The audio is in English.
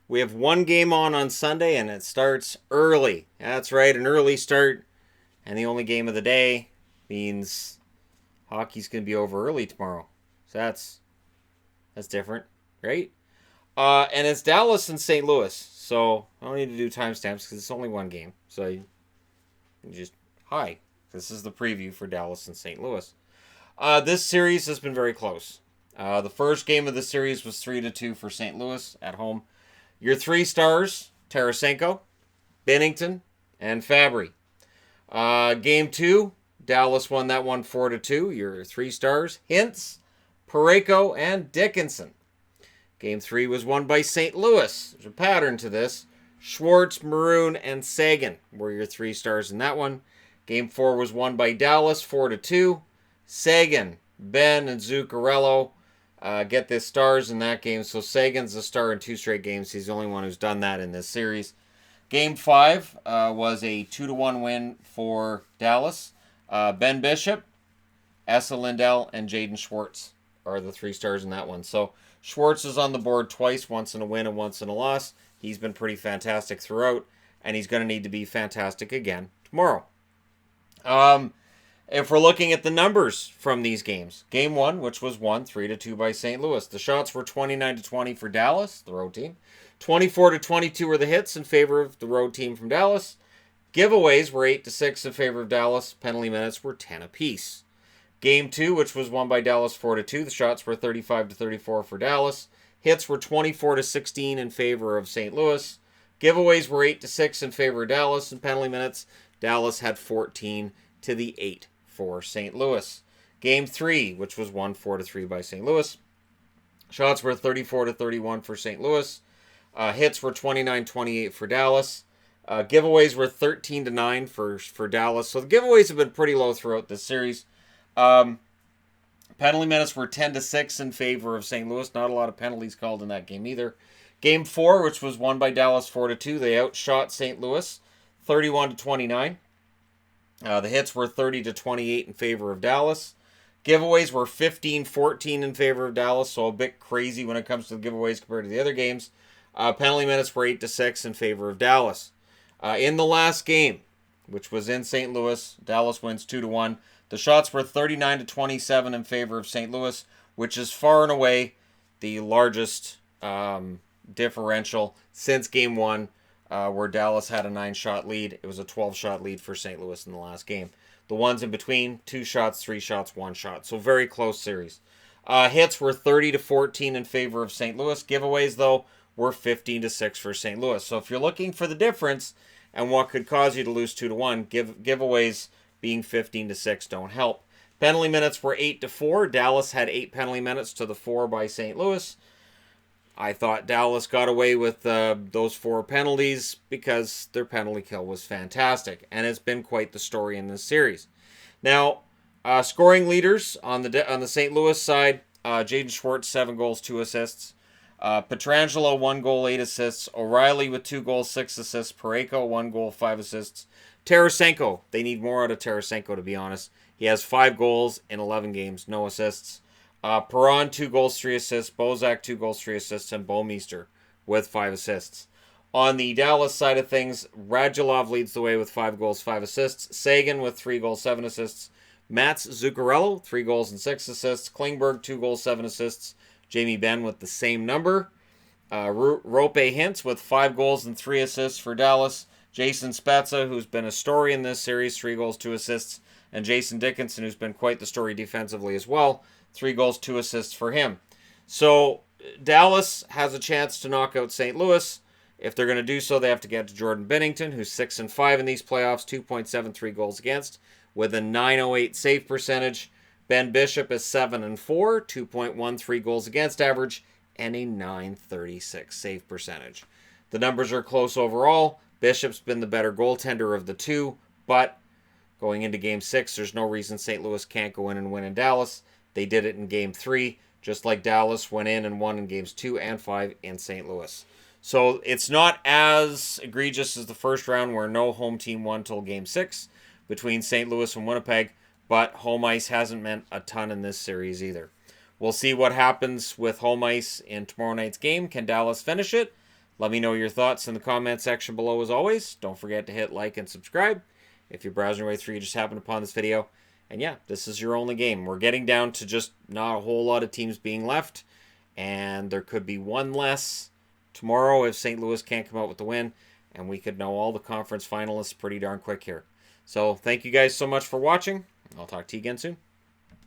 We have one game on Sunday, and it starts early. That's right, an early start. And the only game of the day means hockey's going to be over early tomorrow. So that's different, right? And it's Dallas and St. Louis. So I don't need to do timestamps because it's only one game. So you just, hi. This is the preview for Dallas and St. Louis. This series has been very close. The first game of the series was 3-2 for St. Louis at home. Your three stars, Tarasenko, Binnington, and Fabry. Game 2, Dallas won that one 4-2. Your three stars, Hintz, Parayko, and Dickinson. Game 3 was won by St. Louis. There's a pattern to this. Schwartz, Maroon, and Sagan were your three stars in that one. Game 4 was won by Dallas 4-2. Sagan, Ben, and Zuccarello get the stars in that game. So Sagan's a star in 2 straight games. He's the only one who's done that in this series. Game 5 was a 2-1 win for Dallas. Ben Bishop, Esa Lindell, and Jaden Schwartz are the 3 stars in that one. So Schwartz is on the board twice, once in a win and once in a loss. He's been pretty fantastic throughout, and he's going to need to be fantastic again tomorrow. If we're looking at the numbers from these games, Game 1, which was won 3-2 by St. Louis, the shots were 29-20 for Dallas, the road team. 24-22 were the hits in favor of the road team from Dallas. Giveaways were 8-6 in favor of Dallas. Penalty minutes were 10 apiece. Game 2, which was won by Dallas 4-2, the shots were 35-34 for Dallas. Hits were 24-16 in favor of St. Louis. Giveaways were 8-6 in favor of Dallas, and penalty minutes, Dallas had 14-8 for St. Louis. Game 3, which was won 4-3 by St. Louis. Shots were 34-31 for St. Louis. Hits were 29-28 for Dallas. Giveaways were 13-9 for Dallas. So the giveaways have been pretty low throughout this series. Penalty minutes were 10-6 in favor of St. Louis. Not a lot of penalties called in that game either. Game 4, which was won by Dallas 4-2, they outshot St. Louis 31-29. The hits were 30-28 in favor of Dallas. Giveaways were 15-14 in favor of Dallas, so a bit crazy when it comes to the giveaways compared to the other games. Penalty minutes were 8-6 in favor of Dallas. In the last game, which was in St. Louis, Dallas wins 2-1. The shots were 39-27 in favor of St. Louis, which is far and away the largest differential since Game 1, where Dallas had a 9-shot lead. It was a 12-shot lead for St. Louis in the last game. The ones in between, 2 shots, 3 shots, 1 shot. So very close series. Hits were 30-14 in favor of St. Louis. Giveaways, though, were 15-6 for St. Louis. So if you're looking for the difference and what could cause you to lose 2-1, giveaways being 15-6 don't help. Penalty minutes were 8-4. Dallas had 8 penalty minutes to the 4 by St. Louis. I thought Dallas got away with those 4 penalties because their penalty kill was fantastic, and it's been quite the story in this series. Now, scoring leaders on the St. Louis side, Jaden Schwartz 7 goals, 2 assists. Pietrangelo 1 goal, 8 assists. O'Reilly with 2 goals, 6 assists. Parayko 1 goal, 5 assists. Tarasenko, they need more out of Tarasenko, to be honest. He has 5 goals in 11 games, no assists. Perron 2 goals, 3 assists. Bozak 2 goals, 3 assists, and Bouwmeester with 5 assists. On the Dallas side of things, Radulov leads the way with 5 goals, 5 assists. Sagan with 3 goals, 7 assists. Mats Zuccarello 3 goals and 6 assists. Klingberg 2 goals, 7 assists. Jamie Benn with the same number. Rope Hintz with 5 goals and 3 assists for Dallas. Jason Spezza, who's been a story in this series, 3 goals, 2 assists. And Jason Dickinson, who's been quite the story defensively as well, 3 goals, 2 assists for him. So Dallas has a chance to knock out St. Louis. If they're going to do so, they have to get to Jordan Binnington, who's 6-5 in these playoffs, 2.73 goals against, with a .908 save percentage. Ben Bishop is 7-4, 2.13 goals against average, and a .936 save percentage. The numbers are close overall. Bishop's been the better goaltender of the two, but going into Game 6, there's no reason St. Louis can't go in and win in Dallas. They did it in Game 3, just like Dallas went in and won in Games 2 and 5 in St. Louis. So it's not as egregious as the first round where no home team won till Game 6 between St. Louis and Winnipeg, but home ice hasn't meant a ton in this series either. We'll see what happens with home ice in tomorrow night's game. Can Dallas finish it? Let me know your thoughts in the comment section below as always. Don't forget to hit like and subscribe if you're browsing your way through, you just happened upon this video. And yeah, this is your only game. We're getting down to just not a whole lot of teams being left. And there could be one less tomorrow if St. Louis can't come out with the win. And we could know all the conference finalists pretty darn quick here. So thank you guys so much for watching. I'll talk to you again soon.